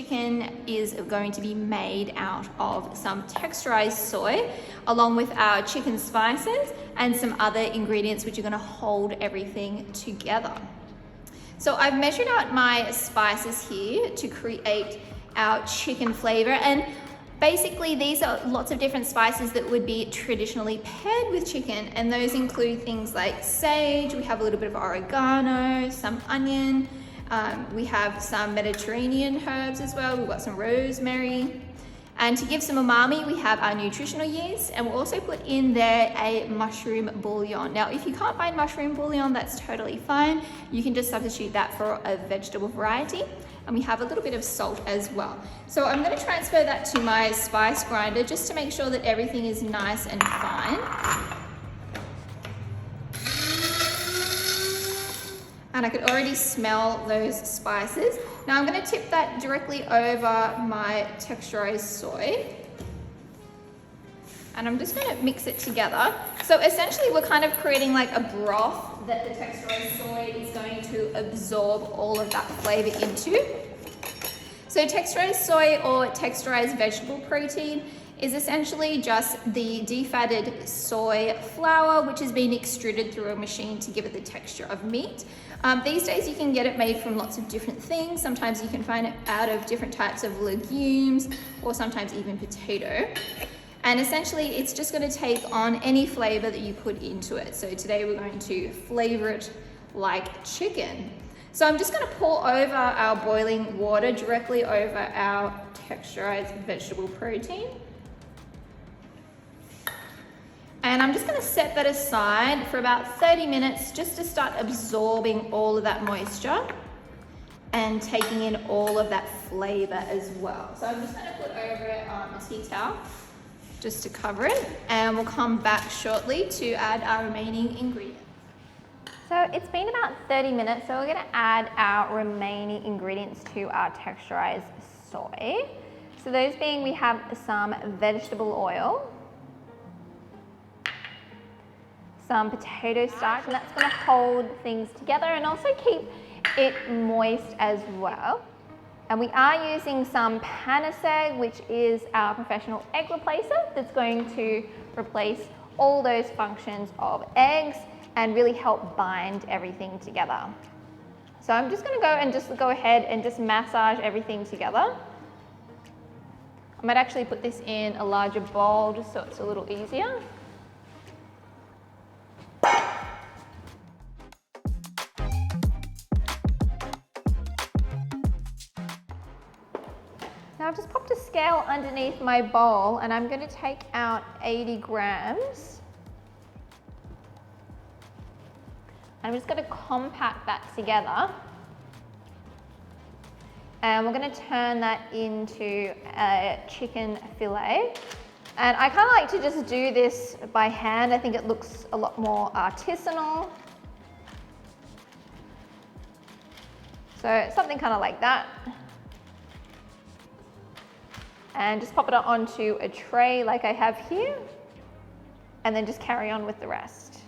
chicken is going to be made out of some texturized soy, along with our chicken spices and some other ingredients which are going to hold everything together. So I've measured out my spices here to create our chicken flavor, and basically these are lots of different spices that would be traditionally paired with chicken, and those include things like sage, we have a little bit of oregano, some onion, we have some Mediterranean herbs as well, we've got some rosemary. And to give some umami, we have our nutritional yeast, and we'll also put in there a mushroom bouillon. Now, if you can't find mushroom bouillon, that's totally fine. You can just substitute that for a vegetable variety. And we have a little bit of salt as well. So I'm going to transfer that to my spice grinder just to make sure that everything is nice and fine. And I could already smell those spices. Now I'm going to tip that directly over my texturized soy. And I'm just going to mix it together. So essentially we're kind of creating like a broth that the texturized soy is going to absorb all of that flavor into. So texturized soy or texturized vegetable protein is essentially just the defatted soy flour, which has been extruded through a machine to give it the texture of meat. These days you can get it made from lots of different things. Sometimes you can find it out of different types of legumes, or sometimes even potato. And essentially it's just going to take on any flavor that you put into it. So today we're going to flavor it like chicken. So I'm just going to pour over our boiling water directly over our texturized vegetable protein. And I'm just going to set that aside for about 30 minutes just to start absorbing all of that moisture and taking in all of that flavor as well. So I'm just going to put over it on a tea towel just to cover it, and we'll come back shortly to add our remaining ingredients. So it's been about 30 minutes, so we're going to add our remaining ingredients to our texturized soy. So those being, we have some vegetable oil, some potato starch, and that's going to hold things together and also keep it moist as well. And we are using some Panis egg, which is our professional egg replacer that's going to replace all those functions of eggs and really help bind everything together. So I'm just going to go ahead and just massage everything together. I might actually put this in a larger bowl just so it's a little easier. Now I've just popped a scale underneath my bowl and I'm going to take out 80 grams. I'm just going to compact that together. And we're going to turn that into a chicken fillet. And I kind of like to just do this by hand. I think it looks a lot more artisanal. So something kind of like that. And just pop it onto a tray like I have here, and then just carry on with the rest.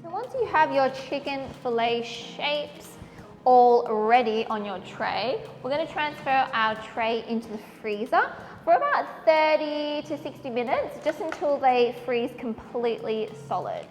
So once you have your chicken fillet shapes all ready on your tray, we're going to transfer our tray into the freezer for about 30 to 60 minutes, just until they freeze completely solid.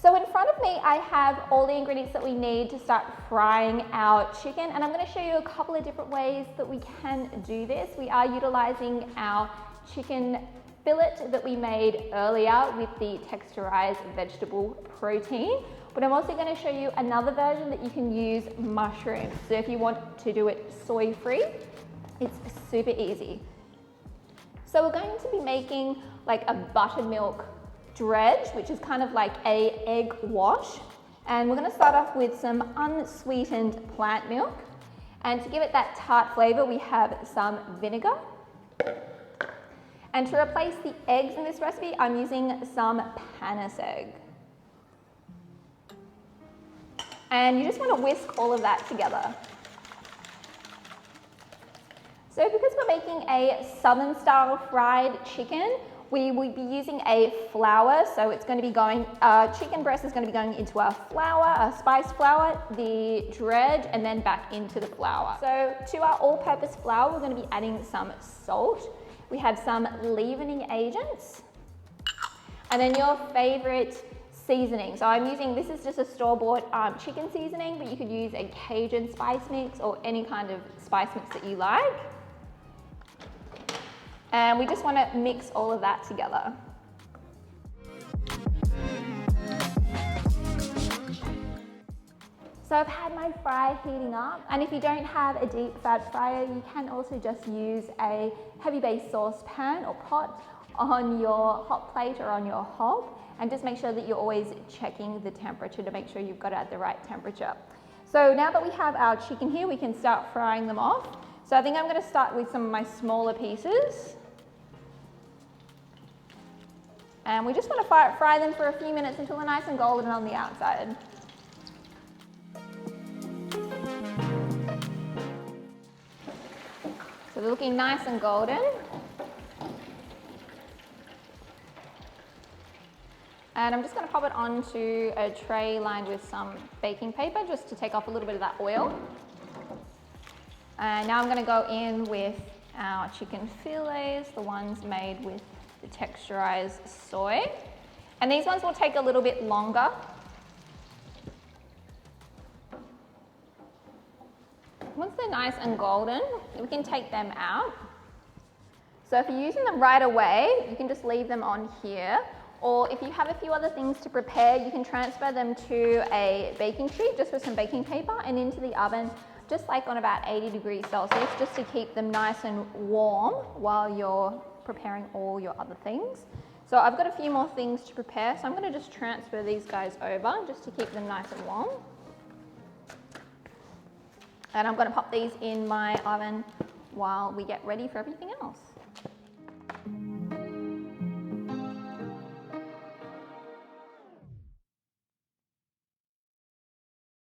So in front of me, I have all the ingredients that we need to start frying our chicken, and I'm going to show you a couple of different ways that we can do this. We are utilizing our chicken fillet that we made earlier with the texturized vegetable protein. But I'm also going to show you another version that you can use mushrooms. So if you want to do it soy-free, it's super easy. So we're going to be making like a buttermilk dredge, which is kind of like an egg wash. And we're going to start off with some unsweetened plant milk. And to give it that tart flavor, we have some vinegar. And to replace the eggs in this recipe, I'm using some Panis egg. And you just want to whisk all of that together. So because we're making a southern style fried chicken, we will be using a flour. So it's going to be going, chicken breast is going to be going into our flour, our spice flour, the dredge, and then back into the flour. So to our all-purpose flour, we're going to be adding some salt. We have some leavening agents, and then your favorite seasoning. So I'm using, this is just a store-bought chicken seasoning, but you could use a Cajun spice mix or any kind of spice mix that you like. And we just want to mix all of that together. So I've had my fry heating up, and if you don't have a deep fat fryer, you can also just use a heavy base saucepan or pot on your hot plate or on your hob, and just make sure that you're always checking the temperature to make sure you've got it at the right temperature. So now that we have our chicken here, we can start frying them off. So I think I'm going to start with some of my smaller pieces. And we just want to fry them for a few minutes until they're nice and golden on the outside. So they're looking nice and golden. And I'm just going to pop it onto a tray lined with some baking paper just to take off a little bit of that oil. And now I'm going to go in with our chicken fillets, the ones made with the texturized soy. And these ones will take a little bit longer. Once they're nice and golden, we can take them out. So if you're using them right away, you can just leave them on here. Or if you have a few other things to prepare, you can transfer them to a baking sheet just with some baking paper and into the oven, just like on about 80 degrees Celsius, just to keep them nice and warm while you're preparing all your other things. So I've got a few more things to prepare, so I'm going to just transfer these guys over just to keep them nice and warm. And I'm going to pop these in my oven while we get ready for everything else.